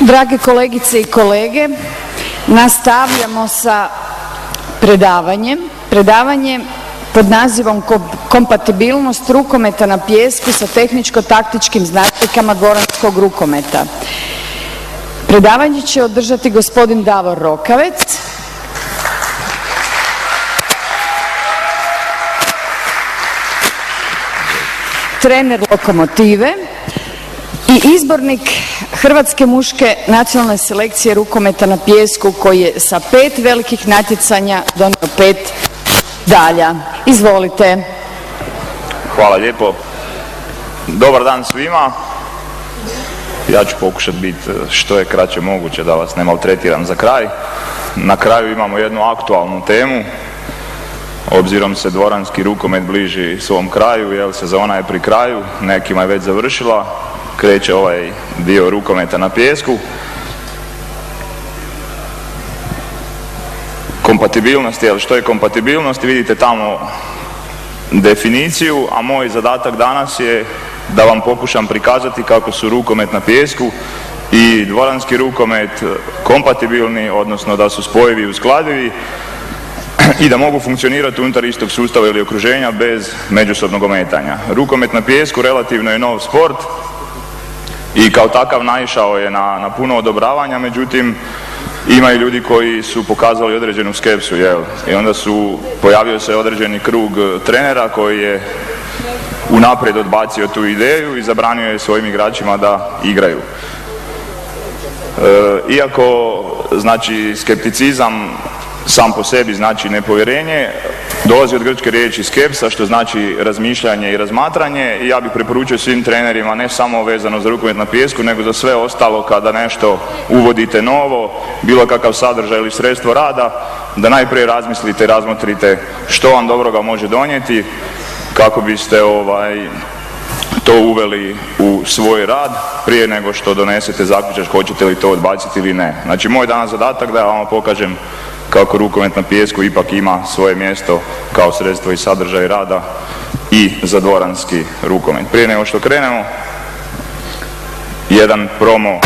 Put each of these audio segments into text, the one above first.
Drage kolegice i kolege, nastavljamo sa predavanjem pod nazivom Kompatibilnost rukometa na pijesku sa tehničko-taktičkim značajkama dvoranskog rukometa. Predavanje će održati gospodin Davor Rokavec. Trener Lokomotive i izbornik Hrvatske muške nacionalne selekcije rukometa na pijesku koji je sa 5 velikih natjecanja donio 5 medalja. Izvolite. Hvala lijepo. Dobar dan svima. Ja ću pokušati biti što je kraće moguće da vas ne maltretiram za kraj. Na kraju imamo jednu aktualnu temu. Obzirom se dvoranski rukomet bliži svom kraju, jer sezona je pri kraju, nekima je već završila, kreće ovaj dio rukometa na pijesku. Kompatibilnost, što je kompatibilnost? Vidite tamo definiciju, a moj zadatak danas je da vam pokušam prikazati kako su rukomet na pijesku i dvoranski rukomet kompatibilni, odnosno da su spojivi i uskladivi i da mogu funkcionirati unutar istog sustava ili okruženja bez međusobnog ometanja. Rukomet na pijesku relativno je nov sport i kao takav naišao je na puno odobravanja, međutim ima i ljudi koji su pokazali određenu skepsu, i onda pojavio se određeni krug trenera koji je unaprijed odbacio tu ideju i zabranio je svojim igračima da igraju. Iako, znači, skepticizam sam po sebi znači nepovjerenje, dolazi od grčke riječi skepsa, što znači razmišljanje i razmatranje, i ja bih preporučio svim trenerima, ne samo vezano za rukomet na pijesku, nego za sve ostalo kada nešto uvodite novo, bilo kakav sadržaj ili sredstvo rada, da najprije razmislite i razmotrite što vam dobroga može donijeti kako biste to uveli u svoj rad prije nego što donesete zaključak hoćete li to odbaciti ili ne. Znači, moj danas zadatak da vam pokažem kako rukomet na pijesku ipak ima svoje mjesto kao sredstvo i sadržaj rada i za dvoranski rukomet. Prije nego što krenemo, jedan promo.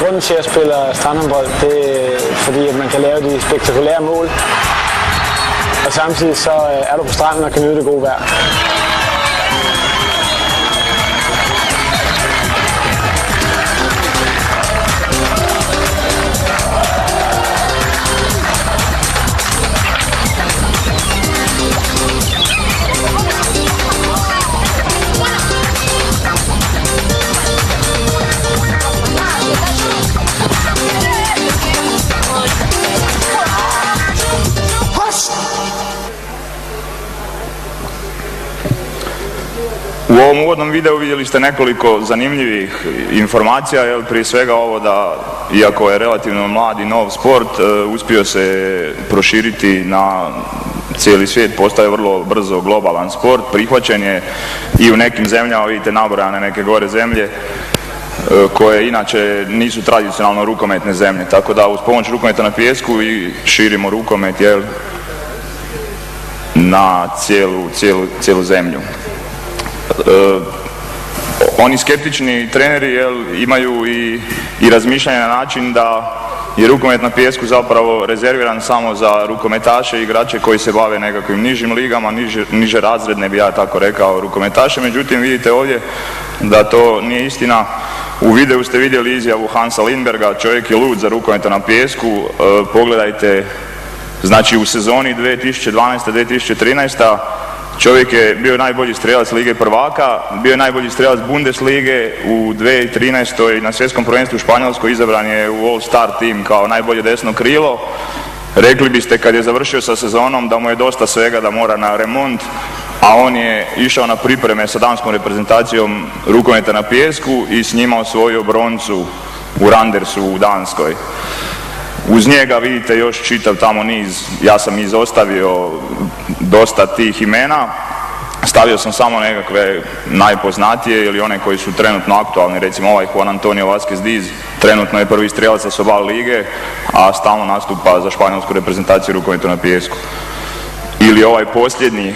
Grunden til at jeg spiller strandhåndbold, det er fordi, at man kan lave de spektakulære mål, og samtidig så er du på stranden og kan nyde det gode vejr. U ovom uvodnom videu vidjeli ste nekoliko zanimljivih informacija, jer prije svega ovo da, iako je relativno mlad i nov sport, uspio se proširiti na cijeli svijet, postaje vrlo brzo globalan sport, prihvaćen je i u nekim zemljama, vidite nabrojane neke gore zemlje, koje inače nisu tradicionalno rukometne zemlje, tako da uz pomoć rukometa na pijesku i širimo rukomet na cijelu zemlju. Oni skeptični treneri imaju i razmišljanje na način da je rukomet na pijesku zapravo rezerviran samo za rukometaše i igrače koji se bave nekakvim nižim ligama, niže razredne bi ja tako rekao rukometaše, međutim vidite ovdje da to nije istina. U videu ste vidjeli izjavu Hansa Lindberga, čovjek je lud za rukometa na pijesku, pogledajte, znači u sezoni 2012-2013 čovjek je bio najbolji strelac Lige prvaka, bio je najbolji strelac Bundeslige, u 2013. na svjetskom prvenstvu u Španjolskoj izabran je u All-Star tim kao najbolje desno krilo. Rekli biste kad je završio sa sezonom da mu je dosta svega, da mora na remont, a on je išao na pripreme sa danskom reprezentacijom rukometa na pijesku i s njima osvojio broncu u Randersu u Danskoj. Uz njega vidite još čitav tamo niz, ja sam izostavio dosta tih imena, stavio sam samo nekakve najpoznatije ili one koji su trenutno aktualni, recimo ovaj Juan Antonio Vázquez Diz, trenutno je prvi strijelac sa Sobal lige, a stalno nastupa za španjolsku reprezentaciju rukometa na pijesku. Ili ovaj posljednji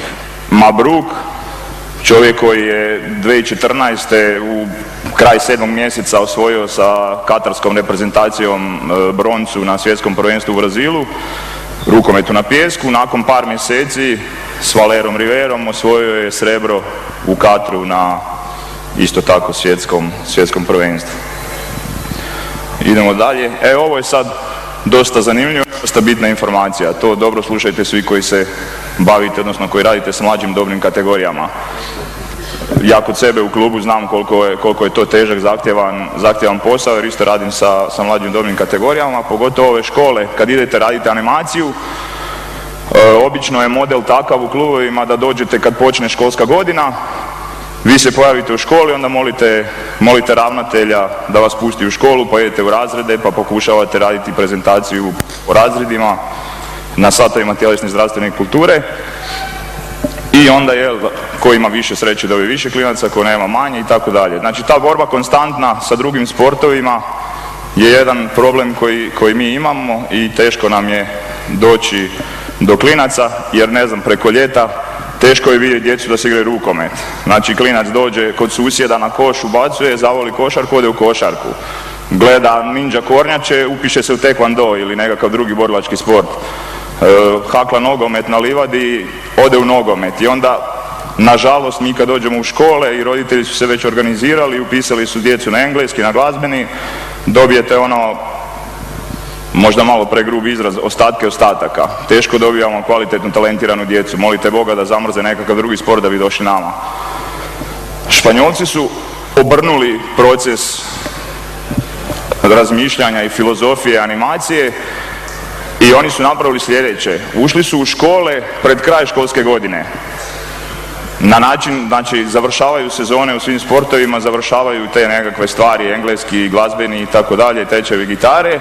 Mabruk, čovjek koji je 2014. u kraj 7. mjeseca osvojio sa katarskom reprezentacijom broncu na svjetskom prvenstvu u Brazilu, rukometu na pijesku. Nakon par mjeseci s Valerom Riverom osvojio je srebro u Katru na isto tako svjetskom prvenstvu. Idemo dalje. Ovo je sad dosta zanimljivo, dosta bitna informacija. To dobro slušajte svi koji se bavite, odnosno koji radite s mlađim dobnim kategorijama. Ja kod sebe u klubu znam koliko je to težak, zahtjevan posao, jer isto radim sa mlađim dobnim kategorijama, pogotovo ove škole. Kad idete raditi animaciju, obično je model takav u klubovima da dođete kad počne školska godina, vi se pojavite u školi, onda molite ravnatelja da vas pusti u školu, pa idete u razrede, pa pokušavate raditi prezentaciju o razredima na satovima tjelesne zdravstvene kulture. I onda ko ima više sreće dobije više klinaca, ko nema manje i tako dalje. Znači ta borba konstantna sa drugim sportovima je jedan problem koji mi imamo i teško nam je doći do klinaca, jer ne znam, preko ljeta teško je vidjeti djecu da se igraju rukomet. Znači klinac dođe kod susjeda na koš, ubacuje, zavoli košarku, ode u košarku. Gleda ninja kornjače, upiše se u taekwondo ili nekakav drugi borilački sport. Hakla nogomet na livadi, ode u nogomet. I onda, nažalost, mi kad dođemo u škole i roditelji su se već organizirali, upisali su djecu na engleski, na glazbeni, dobijete možda malo pregrub izraz, ostatke ostataka. Teško dobivamo kvalitetnu, talentiranu djecu. Molite Boga da zamrze nekakav drugi sport da bi došli nama. Španjolci su obrnuli proces razmišljanja i filozofije animacije i oni su napravili sljedeće. Ušli su u škole pred kraj školske godine. Na način, znači, završavaju sezone u svim sportovima, završavaju te nekakve stvari, engleski, glazbeni i tako dalje, tečajevi gitare,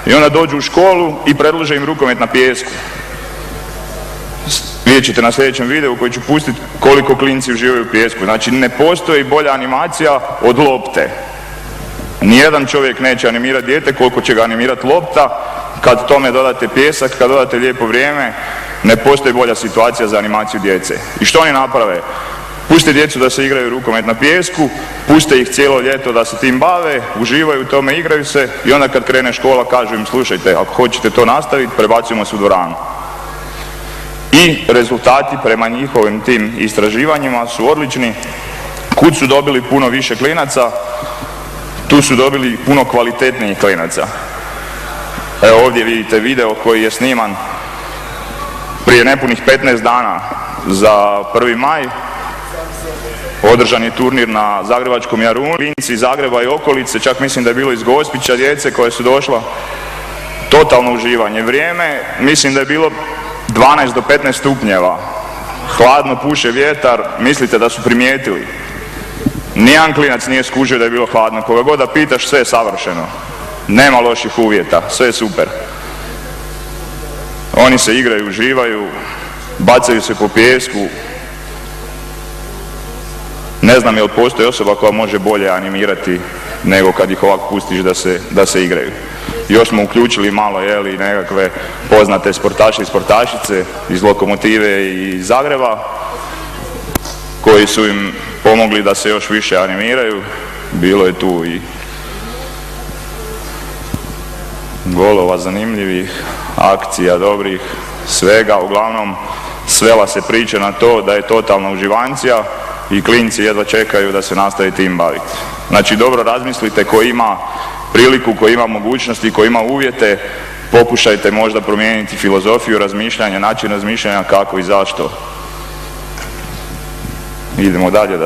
i onda dođu u školu i predlože im rukomet na pijesku. Vidjet ćete na sljedećem videu koji ću pustiti koliko klinci uživaju u pijesku. Znači, ne postoji bolja animacija od lopte. Nijedan čovjek neće animirati dijete koliko će ga animirati lopta. Kad tome dodate pijesak, kad dodate lijepo vrijeme, ne postoji bolja situacija za animaciju djece. I što oni naprave? Puste djecu da se igraju rukomet na pijesku, puste ih cijelo ljeto da se tim bave, uživaju u tome, igraju se, i onda kad krene škola kažu im: slušajte, ako hoćete to nastaviti, prebacujemo se u dvoranu. I rezultati prema njihovim tim istraživanjima su odlični. Kud su dobili puno više klinaca, tu su dobili puno kvalitetnijih klinaca. Evo ovdje vidite video koji je sniman prije nepunih 15 dana za 1. maj. Održan je turnir na zagrebačkom Jarunu. Klinci iz Zagreba i okolice, čak mislim da je bilo iz Gospića djece koje su došla. Totalno uživanje. Vrijeme, mislim da je bilo 12 do 15 stupnjeva. Hladno puše vjetar, mislite da su primijetili. Nijedan klinac nije skužio da je bilo hladno. Koga god da pitaš, sve je savršeno. Nema loših uvjeta, sve je super. Oni se igraju, uživaju, bacaju se po pijesku. Ne znam je li postoji osoba koja može bolje animirati nego kad ih ovako pustiš da se igraju. Još smo uključili malo i nekakve poznate sportaše i sportašice iz Lokomotive i iz Zagreba koji su im pomogli da se još više animiraju. Bilo je tu i golova zanimljivih, akcija dobrih, svega. Uglavnom svela se priča na to da je totalna uživancija i klinci jedva čekaju da se nastavi tim baviti. Znači dobro razmislite ko ima priliku, ko ima mogućnosti, ko ima uvjete, pokušajte možda promijeniti filozofiju razmišljanja, način razmišljanja kako i zašto. Idemo dalje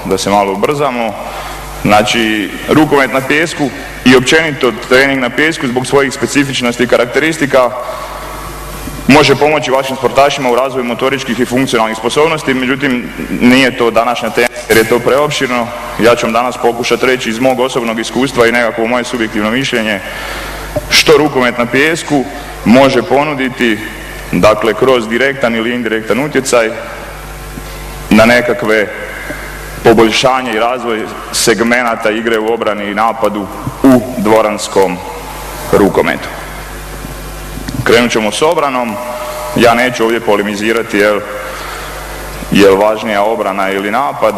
da se malo ubrzamo. Znači, rukomet na pijesku i općenito trening na pijesku zbog svojih specifičnosti i karakteristika može pomoći vašim sportašima u razvoju motoričkih i funkcionalnih sposobnosti, međutim nije to današnja tema jer je to preopširno. Ja ću vam danas pokušati reći iz mog osobnog iskustva i nekako moje subjektivno mišljenje što rukomet na pijesku može ponuditi, dakle kroz direktan ili indirektan utjecaj na nekakve poboljšanje i razvoj segmenata igre u obrani i napadu u dvoranskom rukometu. Krenut ćemo s obranom. Ja neću ovdje polemizirati je li važnija obrana ili napad.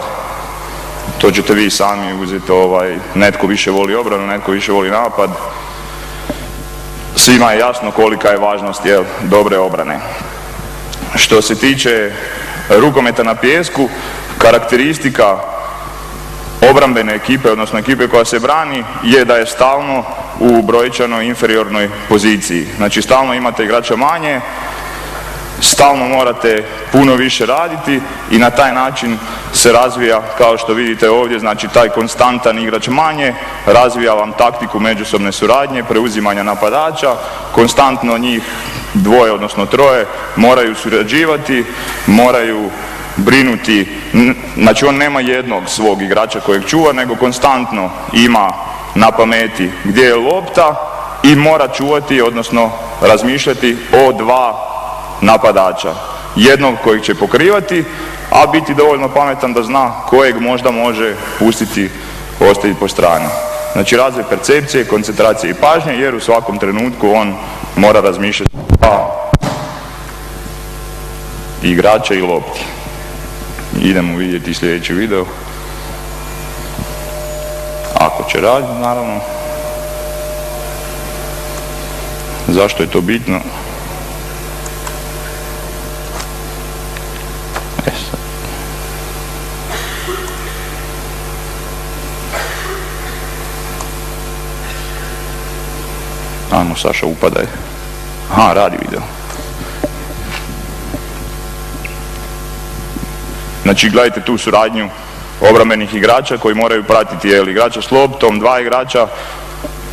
To ćete vi sami uzeti, netko više voli obranu, netko više voli napad. Svima je jasno kolika je važnost dobre obrane. Što se tiče rukometa na pijesku, karakteristika obrambene ekipe, odnosno ekipe koja se brani, je da je stalno u brojčanoj inferiornoj poziciji. Znači stalno imate igrača manje, stalno morate puno više raditi i na taj način se razvija, kao što vidite ovdje, znači taj konstantan igrač manje razvija vam taktiku međusobne suradnje, preuzimanja napadača, konstantno njih dvoje, odnosno troje, moraju surađivati, moraju brinuti, znači on nema jednog svog igrača kojeg čuva, nego konstantno ima na pameti gdje je lopta i mora čuvati, odnosno razmišljati o dva napadača. Jednog kojeg će pokrivati, a biti dovoljno pametan da zna kojeg možda može pustiti, ostaviti po strani. Znači razvoj percepcije, koncentracije i pažnje, jer u svakom trenutku on mora razmišljati o igrača i lopti. Idemo vidjeti sljedeći video. Ako će raditi, naravno. Zašto je to bitno? Ajmo, Saša, upadaj. Aha, radi video. Znači, gledajte tu suradnju obrambenih igrača koji moraju pratiti igrača s loptom, dva igrača.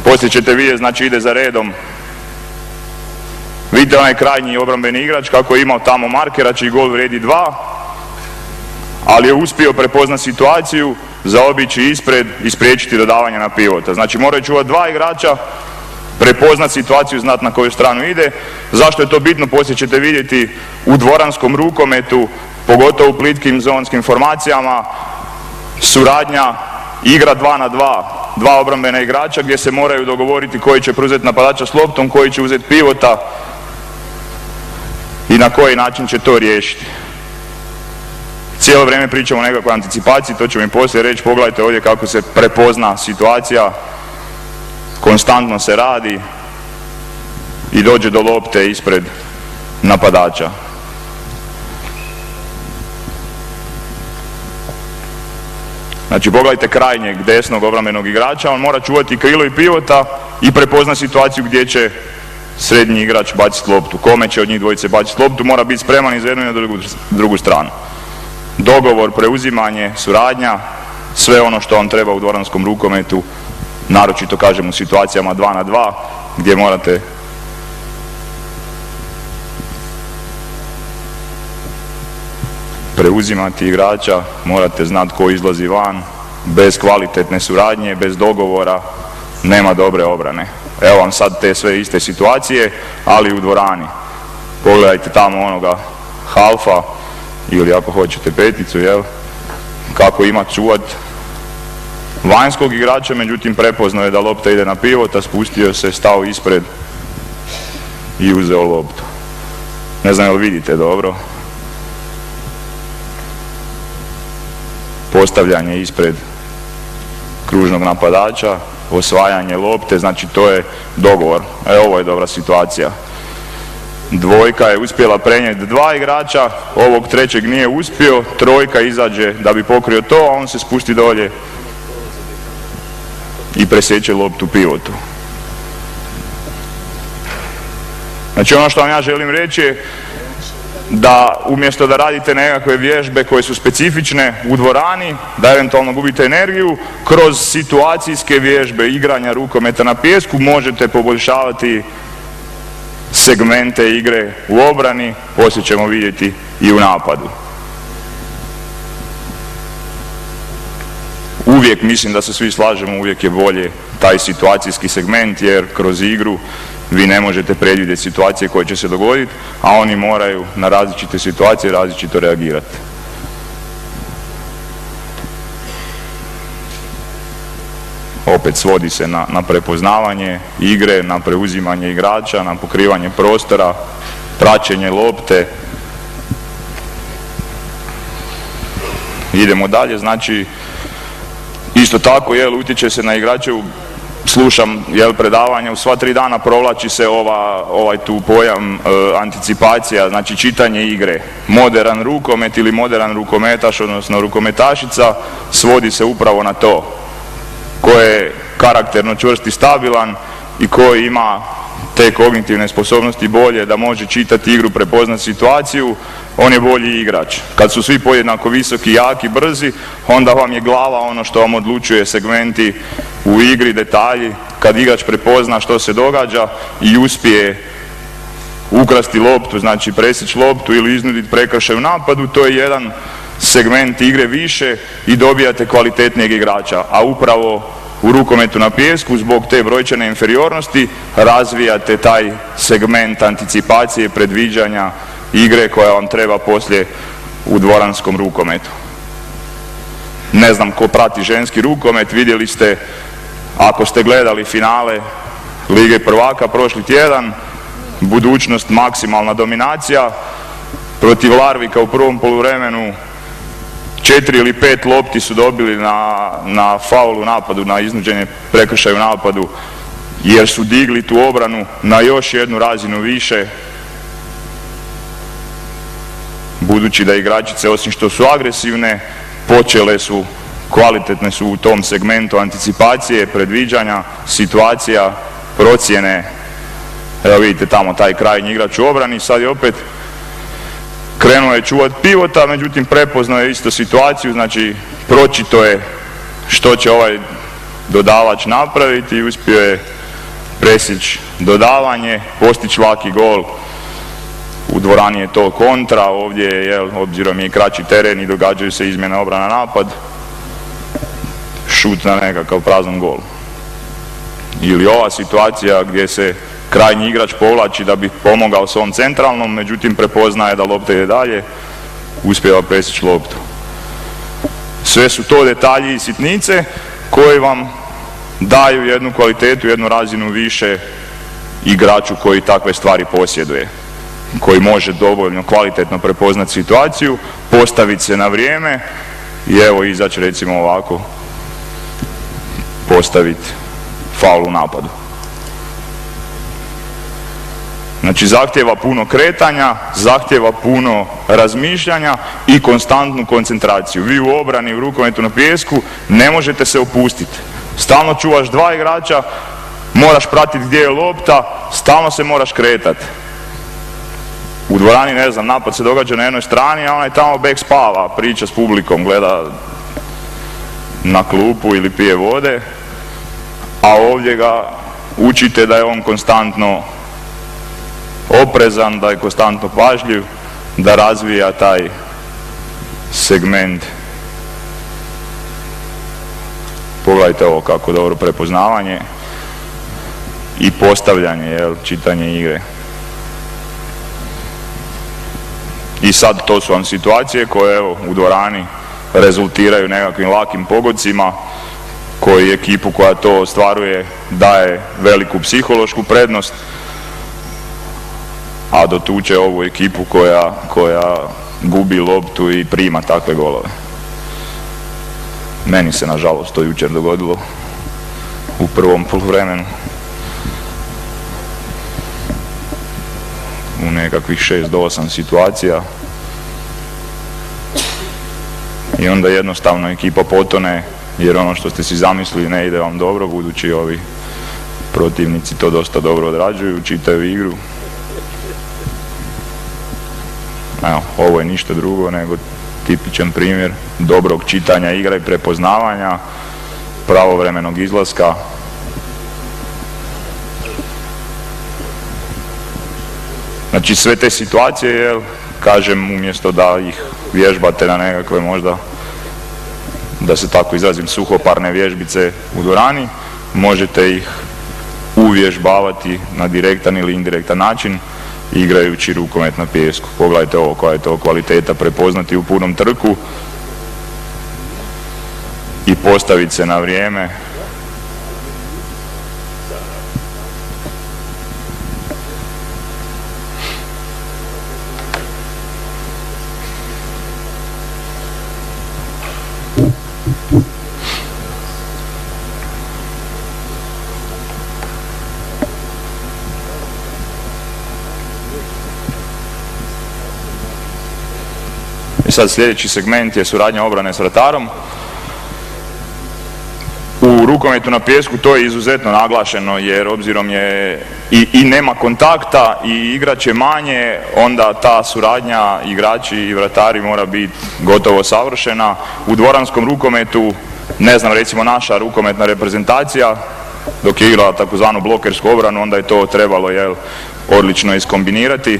Poslije ćete vidjeti, znači ide za redom. Vidite onaj krajnji obrambeni igrač kako je imao tamo markera, čiji gol vrijedi 2, ali je uspio prepoznati situaciju, zaobići ispred i spriječiti dodavanje na pivota. Znači moraju čuvati dva igrača, prepoznati situaciju, znati na koju stranu ide. Zašto je to bitno, poslije ćete vidjeti u dvoranskom rukometu, pogotovo u plitkim zonskim formacijama, suradnja, igra 2 na 2, dva obrambena igrača gdje se moraju dogovoriti koji će preuzeti napadača s loptom, koji će uzeti pivota i na koji način će to riješiti. Cijelo vrijeme pričamo o nekakvoj anticipaciji, to ću mi poslije reći, pogledajte ovdje kako se prepozna situacija, konstantno se radi i dođe do lopte ispred napadača. Znači pogledajte krajnjeg desnog obrambenog igrača, on mora čuvati krilo i pivota i prepozna situaciju gdje će srednji igrač baciti loptu. Kome će od njih dvojice baciti loptu, mora biti spreman i za jednu i na drugu stranu. Dogovor, preuzimanje, suradnja, sve ono što vam treba u dvoranskom rukometu, naročito kažem u situacijama 2 na 2 gdje morate preuzimati igrača, morate znati ko izlazi van, bez kvalitetne suradnje, bez dogovora nema dobre obrane. Evo vam sad te sve iste situacije, ali u dvorani. Pogledajte tamo onoga halfa, ili ako hoćete peticu, jel? Kako ima čuvat vanjskog igrača, međutim prepoznao je da lopta ide na pivota, spustio se, stao ispred i uzeo loptu. Ne znam jel vidite dobro. Postavljanje ispred kružnog napadača, osvajanje lopte, znači to je dogovor. Ovo je dobra situacija. Dvojka je uspjela prenijeti dva igrača, ovog trećeg nije uspio, trojka izađe da bi pokrio to, a on se spusti dolje i presjeće loptu pivotu. Znači ono što vam ja želim reći je da umjesto da radite nekakve vježbe koje su specifične u dvorani, da eventualno gubite energiju, kroz situacijske vježbe igranja rukometa na pijesku možete poboljšavati segmente igre u obrani, poslije ćemo vidjeti i u napadu. Uvijek mislim da se svi slažemo, uvijek je bolje taj situacijski segment, jer kroz igru vi ne možete predvidjeti situacije koje će se dogoditi, a oni moraju na različite situacije različito reagirati. Opet svodi se na prepoznavanje igre, na preuzimanje igrača, na pokrivanje prostora, praćenje lopte. Idemo dalje, znači isto tako utječe se na igrače. Slušam predavanja, u sva 3 dana provlači se ovaj tu pojam anticipacija, znači čitanje igre. Modern rukomet ili modern rukometaš, odnosno rukometašica, svodi se upravo na to. Ko je karakterno čvrst i stabilan i ko ima te kognitivne sposobnosti bolje da može čitati igru, prepoznati situaciju, on je bolji igrač. Kad su svi podjednako visoki, jaki, brzi, onda vam je glava ono što vam odlučuje, segmenti u igri, detalji. Kad igrač prepozna što se događa i uspije ukrasti loptu, znači presjeći loptu ili iznuditi prekršaj u napadu, to je jedan segment igre više i dobijate kvalitetnijeg igrača. A upravo u rukometu na pijesku, zbog te brojčane inferiornosti, razvijate taj segment anticipacije, predviđanja igre koja vam treba poslije u dvoranskom rukometu. Ne znam ko prati ženski rukomet, vidjeli ste, ako ste gledali finale Lige prvaka prošli tjedan, budućnost maksimalna dominacija, protiv Larvika u prvom poluvremenu 4 ili 5 lopti su dobili na faulu napadu, na iznuđenje prekršaju napadu, jer su digli tu obranu na još jednu razinu više, budući da igračice, osim što su agresivne, počele su, kvalitetne su u tom segmentu anticipacije, predviđanja, situacija, procjene. Evo vidite tamo taj krajnji igrač u obrani, sad je opet krenuo je čuvat pivota, međutim prepoznao je isto situaciju, znači pročito je što će ovaj dodavač napraviti i uspio je presjeći dodavanje, postići laki gol. U dvorani je to kontra, ovdje je, obzirom je kraći teren i događaju se izmjene obrana napad, šut na nekakav prazan gol. Ili ova situacija gdje se krajnji igrač povlači da bi pomogao svom centralnom, međutim prepoznaje da lopta ide dalje, uspijeva presjeći loptu. Sve su to detalji i sitnice koji vam daju jednu kvalitetu, jednu razinu više igraču koji takve stvari posjeduje, koji može dovoljno kvalitetno prepoznati situaciju, postaviti se na vrijeme i evo izaći recimo ovako, postaviti faul u napadu. Znači zahtjeva puno kretanja, zahtjeva puno razmišljanja i konstantnu koncentraciju. Vi u obrani, u rukometu na pijesku ne možete se opustiti. Stalno čuvaš dva igrača, moraš pratiti gdje je lopta, stalno se moraš kretati. U dvorani, ne znam, napad se događa na jednoj strani, a onaj tamo bek spava, priča s publikom, gleda na klupu ili pije vode, a ovdje ga učite da je on konstantno oprezan, da je konstantno pažljiv, da razvija taj segment Pogledajte ovo kako dobro prepoznavanje i postavljanje, čitanje igre. I sad to su vam situacije koje evo u dvorani rezultiraju nekakvim lakim pogodcima koji ekipu koja to ostvaruje daje veliku psihološku prednost, a dotuče ovu ekipu koja gubi loptu i prima takve golove. Meni se nažalost to jučer dogodilo u prvom poluvremenu. U nekakvih 6 do 8 situacija. I onda jednostavno ekipa potone jer ono što ste si zamislili ne ide vam dobro, budući ovi protivnici to dosta dobro odrađuju, čitaju igru. Evo, ovo je ništa drugo nego tipičan primjer dobrog čitanja igre i prepoznavanja, pravovremenog izlaska. Znači sve te situacije, kažem, umjesto da ih vježbate na nekakve možda, da se tako izrazim, suhoparne vježbice u dvorani, možete ih uvježbavati na direktan ili indirektan način igrajući rukomet na pijesku. Pogledajte ovo, koja je to kvaliteta prepoznati u punom trku i postaviti se na vrijeme. I sad sljedeći segment je suradnja obrane s vratarom. U rukometu na pijesku to je izuzetno naglašeno jer obzirom je i nema kontakta i igrač je manje, onda ta suradnja igrači i vratari mora biti gotovo savršena. U dvoranskom rukometu, ne znam, recimo naša rukometna reprezentacija dok je igrala takozvanu blokersku obranu, onda je to trebalo odlično iskombinirati.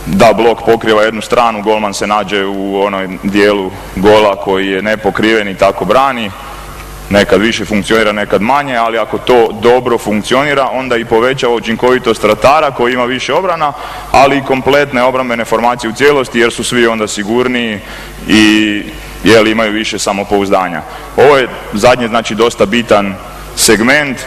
Da blok pokriva jednu stranu, golman se nađe u onoj dijelu gola koji je nepokriven i tako brani. Nekad više funkcionira, nekad manje, ali ako to dobro funkcionira, onda i povećava učinkovitost vratara koji ima više obrana, ali i kompletne obrambene formacije u cijelosti jer su svi onda sigurniji i imaju više samopouzdanja. Ovo je zadnje, znači, dosta bitan segment.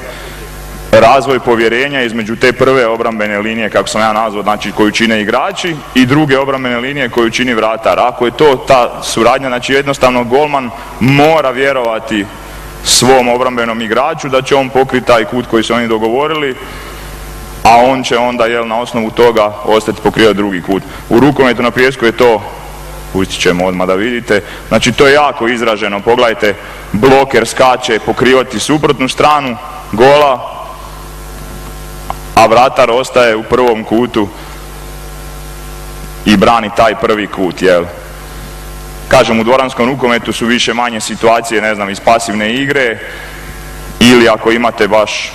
Razvoj povjerenja između te prve obrambene linije, kako sam ja nazvao, znači koju čine igrači, i druge obrambene linije koju čini vratar. Ako je to ta suradnja, znači jednostavno golman mora vjerovati svom obrambenom igraču da će on pokriti taj kut koji su oni dogovorili, a on će onda na osnovu toga ostati pokrivati drugi kut. U rukometu na pijesku je to, pustit ćemo odmah da vidite, znači to je jako izraženo. Pogledajte, bloker skače pokrivati suprotnu stranu gola, a vratar ostaje u prvom kutu i brani taj prvi kut, Kažem, u dvoranskom rukometu su više manje situacije, ne znam, iz pasivne igre, ili ako imate baš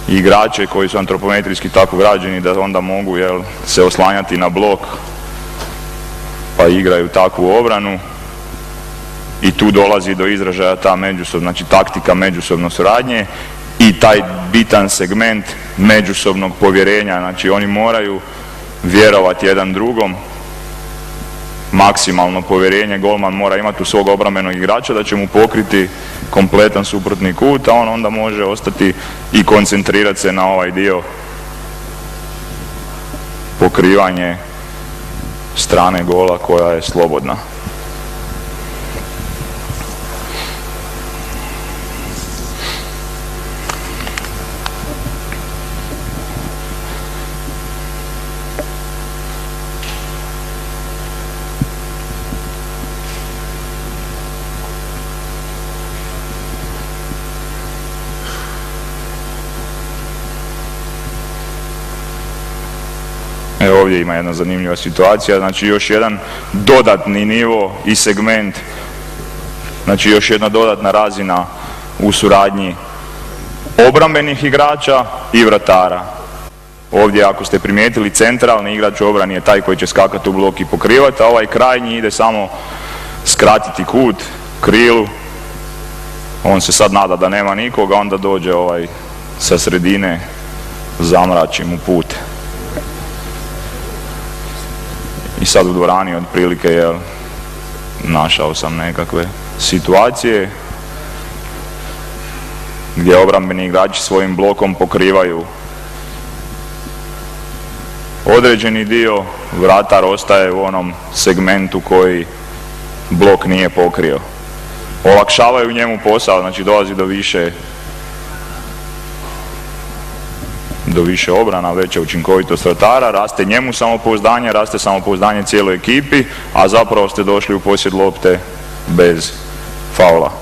igrače koji su antropometrijski tako građeni da onda mogu se oslanjati na blok pa igraju takvu obranu. I tu dolazi do izražaja ta znači taktika međusobne suradnje i taj bitan segment međusobnog povjerenja. Znači oni moraju vjerovati jedan drugom, maksimalno povjerenje golman mora imati u svog obrambenog igrača da će mu pokriti kompletan suprotni kut, a on onda može ostati i koncentrirati se na ovaj dio pokrivanje strane gola koja je slobodna. Ovdje ima jedna zanimljiva situacija, znači još jedan dodatni nivo i segment, znači još jedna dodatna razina u suradnji obrambenih igrača i vratara. Ovdje, ako ste primijetili, centralni igrač u obrani je taj koji će skakati u blok i pokrivati, a ovaj krajnji ide samo skratiti kut krilu. On se sad nada da nema nikoga, onda dođe sa sredine, zamrači mu put. I sad u dvorani otprilike našao sam nekakve situacije gdje obrambeni igrači svojim blokom pokrivaju određeni dio, vratar ostaje u onom segmentu koji blok nije pokrio. Olakšavaju njemu posao, znači dolazi do više obrana, veća učinkovitost vratara, raste njemu samopouzdanje, raste samopouzdanje cijeloj ekipi, a zapravo ste došli u posjed lopte bez faula.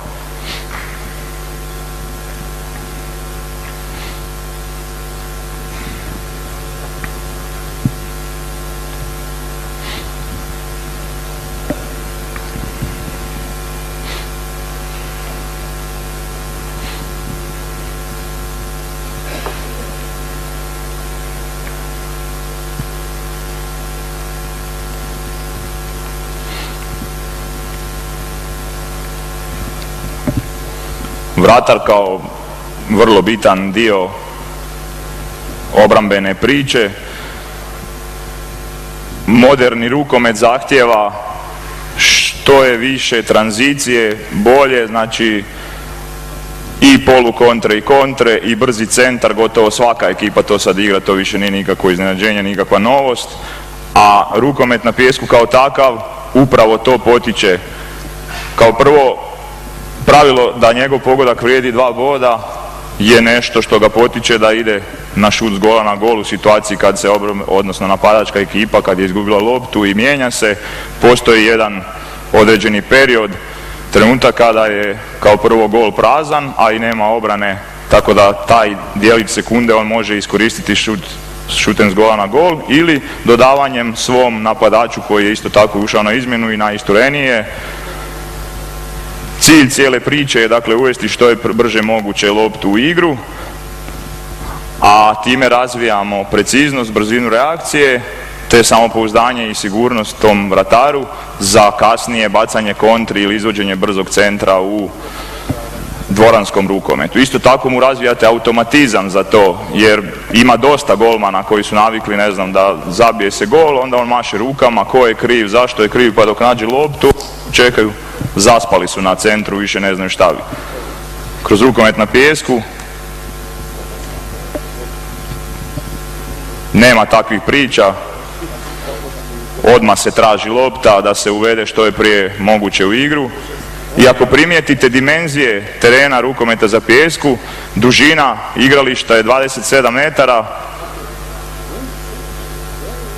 Vratar kao vrlo bitan dio obrambene priče. Moderni rukomet zahtijeva što je više tranzicije, bolje, znači i polukontre i kontre i brzi centar, gotovo svaka ekipa to sad igra, to više nije nikakvo iznenađenje, nikakva novost, a rukomet na pijesku kao takav upravo to potiče. Kao prvo, pravilo da njegov pogodak vrijedi 2 boda je nešto što ga potiče da ide na šut s gola na gol u situaciji kad se odnosno napadačka ekipa kad je izgubila loptu i mijenja se. Postoji jedan određeni period, trenutak kada je kao prvo gol prazan, a i nema obrane, tako da taj dijelić sekunde on može iskoristiti šutem s gola na gol ili dodavanjem svom napadaču koji je isto tako ušao na izmjenu i najisturenije. Cilj cijele priče je dakle uvesti što je brže moguće loptu u igru, a time razvijamo preciznost, brzinu reakcije, te samopouzdanje i sigurnost tom vrataru za kasnije bacanje kontri ili izvođenje brzog centra u dvoranskom rukometu. Isto tako mu razvijate automatizam za to, jer ima dosta golmana koji su navikli, ne znam, da zabije se gol, onda on maše rukama, ko je kriv, zašto je kriv, pa dok nađe loptu, čekaju, zaspali su na centru, više ne znaju šta bi. Kroz rukomet na pijesku nema takvih priča, odmah se traži lopta da se uvede što je prije moguće u igru. I ako primijetite dimenzije terena rukometa za pijesku, dužina igrališta je 27 metara,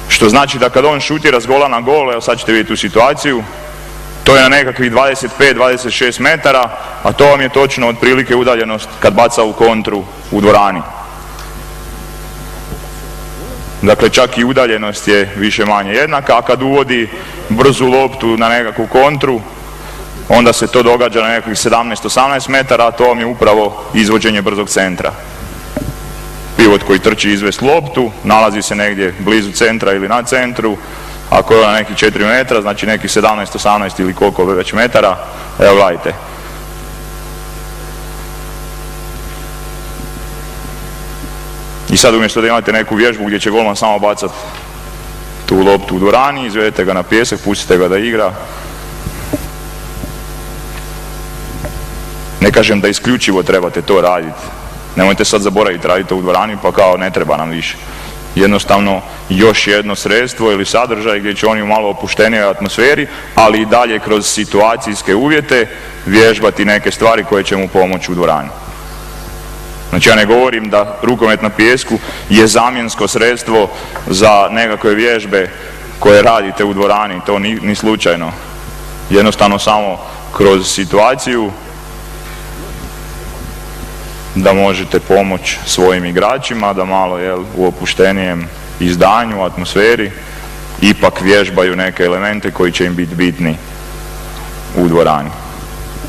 što znači da kad on šutira s gola na gol, evo sad ćete vidjeti tu situaciju, to je na nekakvih 25-26 metara, a to vam je točno otprilike udaljenost kad baca u kontru u dvorani. Dakle, čak i udaljenost je više manje jednaka, a kad uvodi brzu loptu na nekakvu kontru, onda se to događa na nekakvih 17-18 metara, a to vam je upravo izvođenje brzog centra. Pivot koji trči izvest loptu, nalazi se negdje blizu centra ili na centru, ako je na nekih 4 metra, znači nekih 17-18 ili koliko već metara, evo gledajte. I sad umjesto da imate neku vježbu gdje će golman samo bacati tu loptu u dvorani, izvedete ga na pijesak, pustite ga da igra. Ne kažem da isključivo trebate to raditi. Nemojte sad zaboraviti raditi to u dvorani pa kao ne treba nam više. Jednostavno još jedno sredstvo ili sadržaj gdje će oni u malo opuštenijoj atmosferi, ali i dalje kroz situacijske uvjete vježbati neke stvari koje će mu pomoći u dvorani. Znači ja ne govorim da rukomet na pijesku je zamjensko sredstvo za nekakve vježbe koje radite u dvorani, to ni slučajno. Jednostavno samo kroz situaciju da možete pomoći svojim igračima da malo u opuštenijem izdanju, atmosferi, ipak vježbaju neke elemente koji će im biti bitni u dvorani.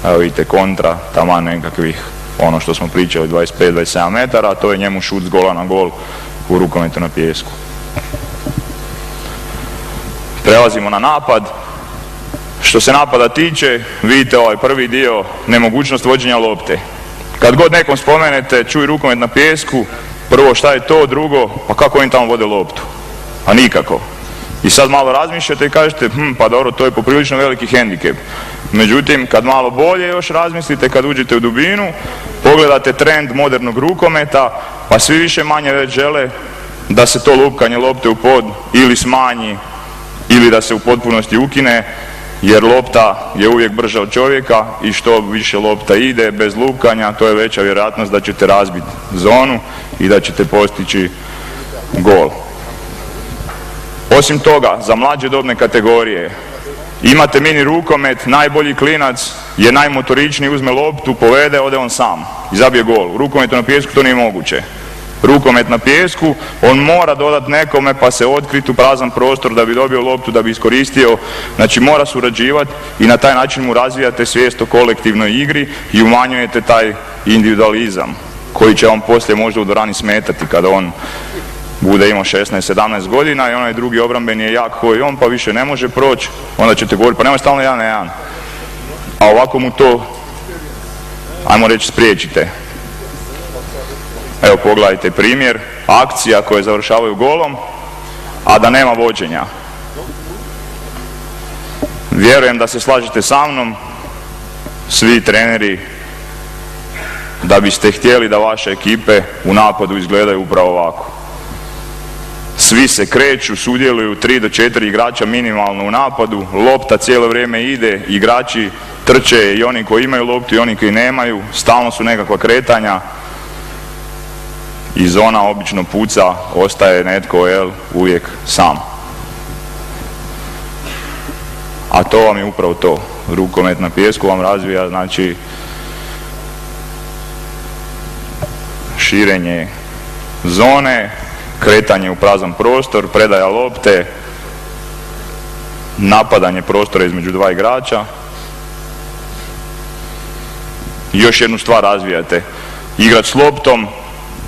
Evo vidite kontra, taman nekakvih, ono što smo pričali, 25-27 metara, a to je njemu šut s gola na gol u rukometu na pijesku. Prelazimo na napad. Što se napada tiče, vidite ovaj prvi dio, nemogućnost vođenja lopte. Kad god nekom spomenete, čuj rukomet na pijesku, prvo šta je to, drugo, pa kako oni tamo vode loptu? A nikako. I sad malo razmišljate i kažete, pa dobro, to je poprilično veliki hendikep. Međutim, kad malo bolje još razmislite, kad uđete u dubinu, pogledate trend modernog rukometa, pa svi više manje već žele da se to lupkanje lopte u pod ili smanji ili da se u potpunosti ukine, jer lopta je uvijek brža od čovjeka i što više lopta ide bez lupkanja, to je veća vjerojatnost da ćete razbiti zonu i da ćete postići gol. Osim toga, za mlađe dobne kategorije imate mini rukomet, najbolji klinac je najmotoričniji, uzme loptu, povede, ode on sam i zabije gol. U rukometu na pijesku to nije moguće. Rukomet na pijesku, on mora dodati nekome pa se otkriti u prazan prostor da bi dobio loptu, da bi iskoristio, znači mora surađivati i na taj način mu razvijate svijest o kolektivnoj igri i umanjujete taj individualizam koji će vam poslije možda u dvorani smetati kada on bude imao 16-17 godina i onaj drugi obrambeni je jak koji on pa više ne može proći, onda ćete govoriti pa nemoj stalno 1-1. A ovako mu to, ajmo reći, spriječite. Evo pogledajte primjer, akcija koje završavaju golom, a da nema vođenja. Vjerujem da se slažete sa mnom, svi treneri, da biste htjeli da vaše ekipe u napadu izgledaju upravo ovako. Svi se kreću, sudjeluju 3 do 4 igrača minimalno u napadu, lopta cijelo vrijeme ide, igrači trče i oni koji imaju loptu i oni koji nemaju, stalno su nekakva kretanja i zona obično puca, ostaje netko uvijek sam. A to vam je upravo to. Rukomet na pijesku vam razvija, znači, širenje zone, kretanje u prazan prostor, predaja lopte, napadanje prostora između 2 igrača. I još jednu stvar razvijate. Igrač s loptom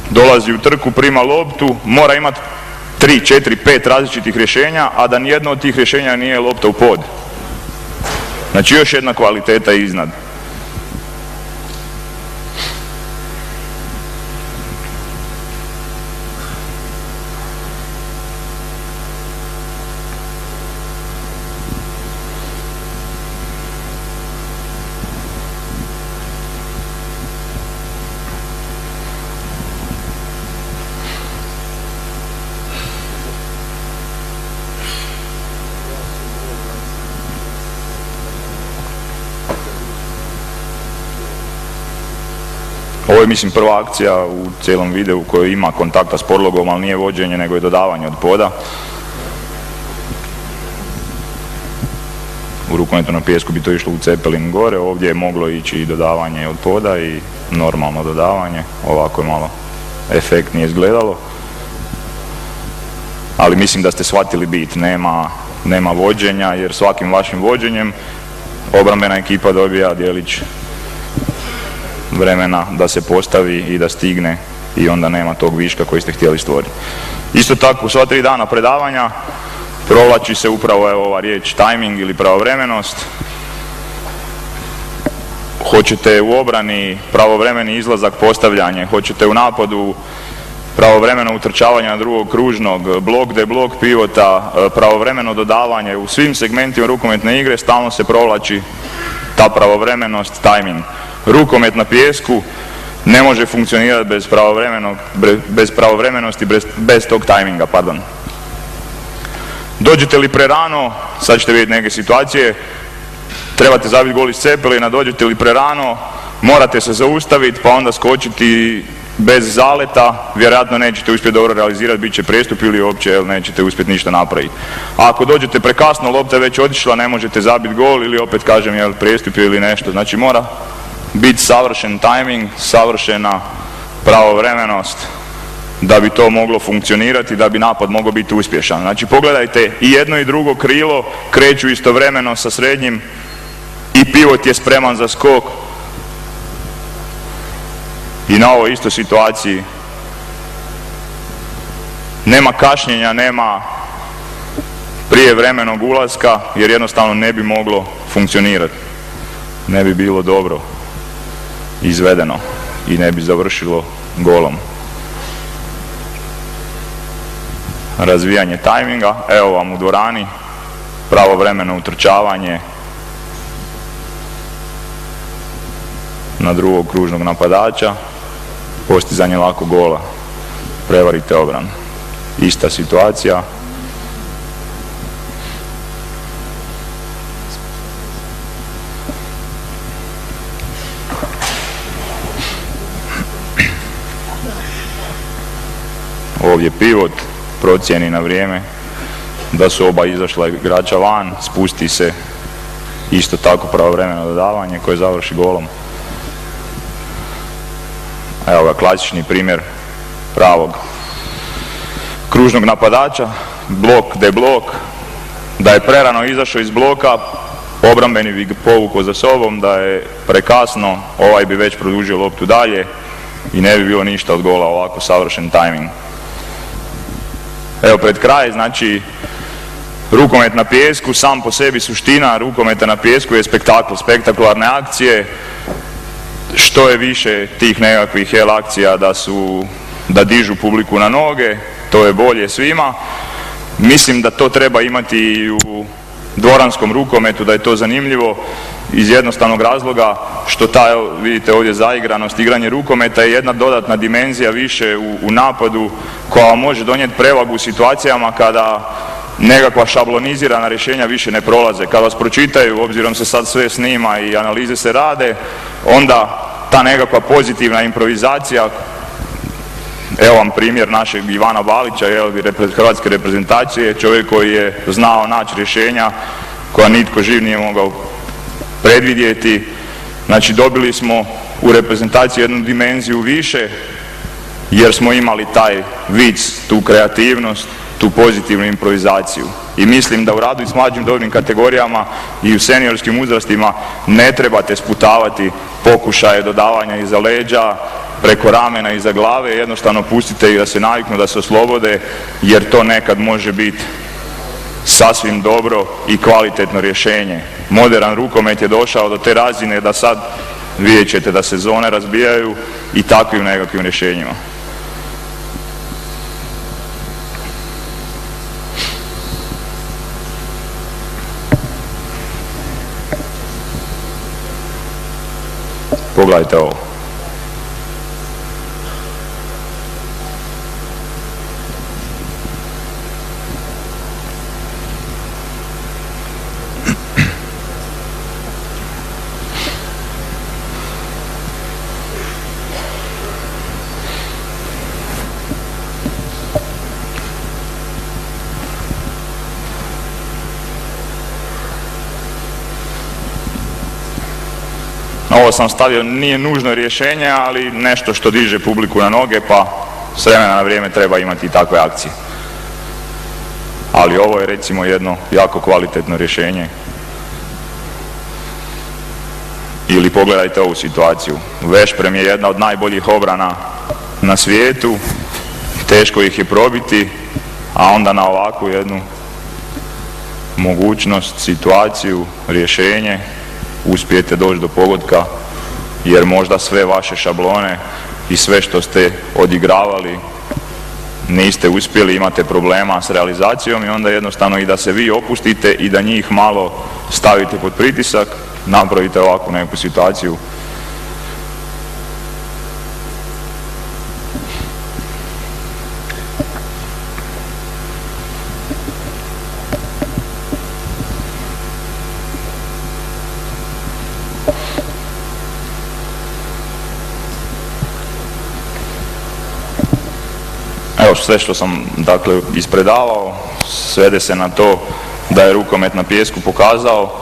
dolazi u trku, prima loptu, mora imati 3, 4, 5 različitih rješenja, a da nijedno od tih rješenja nije lopta u pod. Znači još jedna kvaliteta iznad. Ovo je, mislim, prva akcija u cijelom videu koja ima kontakta s podlogom, ali nije vođenje, nego je dodavanje od poda. U rukometu na pijesku bi to išlo u cepelin gore, ovdje je moglo ići i dodavanje od poda i normalno dodavanje. Ovako je malo efektnije izgledalo. Ali mislim da ste shvatili bit, nema vođenja, jer svakim vašim vođenjem obrambena ekipa dobija djelić vremena da se postavi i da stigne i onda nema tog viška koji ste htjeli stvoriti. Isto tako, u sva 3 dana predavanja provlači se upravo ova riječ timing ili pravovremenost. Hoćete u obrani pravovremeni izlazak, postavljanje, hoćete u napadu pravovremeno utrčavanje na drugog kružnog, blok de blok pivota, pravovremeno dodavanje. U svim segmentima rukometne igre stalno se provlači ta pravovremenost, timing. Rukomet na pijesku ne može funkcionirati bez pravovremenosti, bez tog tajminga, pardon. Dođete li prerano, sad ćete vidjeti neke situacije, trebate zabiti gol iz cepelina, dođete li prerano, morate se zaustaviti pa onda skočiti bez zaleta, vjerojatno nećete uspjeti dobro realizirati, bit će prestup ili uopće nećete uspjeti ništa napraviti. A ako dođete prekasno, lopta je već otišla, ne možete zabiti gol ili opet kažem prestup ili nešto, znači mora biti savršen tajming, savršena pravovremenost da bi to moglo funkcionirati, da bi napad mogao biti uspješan. Znači pogledajte, i jedno i drugo krilo kreću istovremeno sa srednjim i pivot je spreman za skok. I na ovoj istoj situaciji nema kašnjenja, nema prije vremenog ulaska, jer jednostavno ne bi moglo funkcionirati. Ne bi bilo dobro izvedeno i ne bi završilo golom. Razvijanje tajminga, evo vam u dvorani, pravovremeno utrčavanje na drugog kružnog napadača, postizanje lakog gola, prevarite obranu. Ista situacija. Ovdje pivot procijeni na vrijeme da su oba izašla igrača van, spusti se, isto tako pravovremeno dodavanje koje završi golom. Evo ga klasični primjer pravog kružnog napadača, blok, deblok, da je prerano izašao iz bloka, obrambeni bi ga povukao za sobom, da je prekasno, ovaj bi već produžio loptu dalje i ne bi bilo ništa od gola, ovako savršen tajming. Evo pred kraj, znači rukomet na pijesku, sam po sebi suština rukometa na pijesku je spektakl, spektakularne akcije. Što je više tih nekakvih akcija da dižu publiku na noge, to je bolje svima. Mislim da to treba imati i u dvoranskom rukometu, da je to zanimljivo iz jednostavnog razloga što ta, vidite ovdje, zaigranost, igranje rukometa je jedna dodatna dimenzija više u napadu koja vam može donijeti prevagu u situacijama kada nekakva šablonizirana rješenja više ne prolaze. Kad vas pročitaju, obzirom se sad sve snima i analize se rade, onda ta nekakva pozitivna improvizacija, evo vam primjer našeg Ivana Balića, hrvatske reprezentacije, čovjek koji je znao naći rješenja koja nitko živ nije mogao predvidjeti. Znači dobili smo u reprezentaciji jednu dimenziju više jer smo imali taj vic, tu kreativnost, tu pozitivnu improvizaciju. I mislim da u radu i s mlađim dobnim kategorijama i u seniorskim uzrastima ne trebate sputavati pokušaje dodavanja iza leđa, preko ramena, iza glave, jednostavno pustite ih da se naviknu, da se oslobode, jer to nekad može biti sasvim dobro i kvalitetno rješenje. Modern rukomet je došao do te razine da sad vidjet ćete da se zone razbijaju i takvim nekakvim rješenjima. Pogledajte ovo. Ovo sam stavio, nije nužno rješenje, ali nešto što diže publiku na noge, pa s vremena na vrijeme treba imati i takve akcije. Ali ovo je recimo jedno jako kvalitetno rješenje. Ili pogledajte ovu situaciju. Vešprem je jedna od najboljih obrana na svijetu, teško ih je probiti, a onda na ovakvu jednu mogućnost, situaciju, rješenje, uspijete doći do pogotka, jer možda sve vaše šablone i sve što ste odigravali niste uspjeli, imate problema s realizacijom i onda jednostavno i da se vi opustite i da njih malo stavite pod pritisak, napravite ovakvu neku situaciju. Evo sve što sam dakle ispredavao svede se na to da je rukomet na pijesku pokazao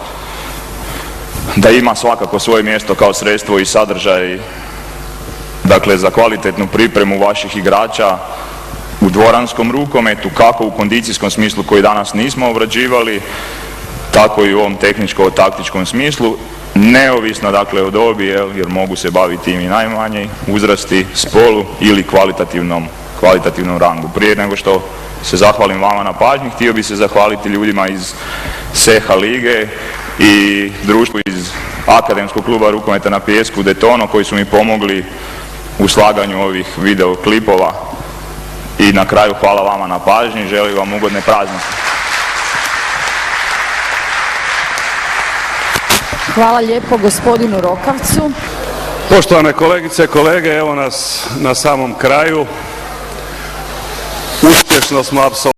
da ima svakako svoje mjesto kao sredstvo i sadržaj, dakle za kvalitetnu pripremu vaših igrača u dvoranskom rukometu, kako u kondicijskom smislu koji danas nismo obrađivali, tako i u ovom tehničko-taktičkom smislu, neovisno dakle o dobi, jer mogu se baviti tim i najmanji uzrasti, spolu ili kvalitativnom kvalitativnom rangu. Prije nego što se zahvalim vama na pažnji, htio bih se zahvaliti ljudima iz Seha lige i društvu iz Akademskog kluba rukometa na pijesku Detono koji su mi pomogli u slaganju ovih videoklipova. I na kraju hvala vama na pažnji, želim vam ugodne praznike. Hvala lijepo gospodinu Rokavcu. Poštovane kolegice i kolege, evo nas na samom kraju. Uspješno smo apsolutno